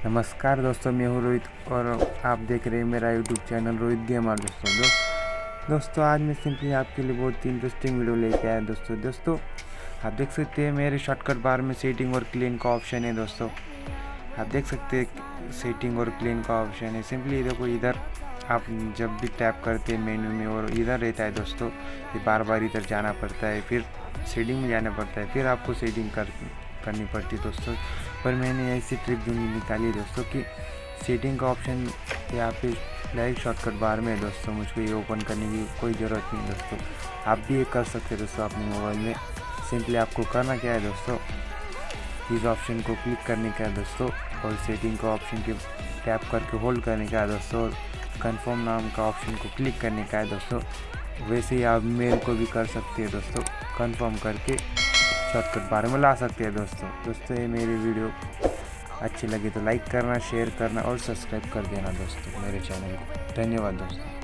नमस्कार दोस्तों, मैं हूँ रोहित और आप देख रहे हैं मेरा यूट्यूब चैनल रोहित गेमर। दोस्तों आज मैं सिंपली आपके लिए बहुत ही इंटरेस्टिंग वीडियो लेके आया दोस्तों। आप देख सकते हैं मेरे शॉर्टकट बार में सेटिंग और क्लीन का ऑप्शन है दोस्तों। आप देख सकते हैं सेटिंग और क्लीन का ऑप्शन है। सिंपली देखो, इधर आप जब भी टैप करते हैं मेन्यू में और इधर रहता है दोस्तों, ये बार बार इधर जाना पड़ता है, फिर सेटिंग में जाना पड़ता है, फिर आपको सेटिंग करनी पड़ती है दोस्तों। पर मैंने ऐसी ट्रिक निकाली है दोस्तों कि सेटिंग का ऑप्शन यहाँ पे डायरेक्ट शॉर्टकट बार में है दोस्तों। मुझको ये ओपन करने की कोई ज़रूरत नहीं दोस्तों। आप भी ये कर सकते हैं दोस्तों अपने मोबाइल में। सिंपली आपको करना क्या है दोस्तों, इस ऑप्शन को क्लिक करने का है दोस्तों और सेटिंग का ऑप्शन के टैप करके होल्ड करने का है दोस्तों और कन्फर्म नाम का ऑप्शन को क्लिक करने का है दोस्तों। वैसे ही आप मेल को भी कर सकते हैं दोस्तों, कन्फर्म करके शॉर्टकट बार में ला सकते हैं दोस्तों। ये मेरी वीडियो अच्छी लगी तो लाइक करना, शेयर करना और सब्सक्राइब कर देना दोस्तों मेरे चैनल को। धन्यवाद दोस्तों।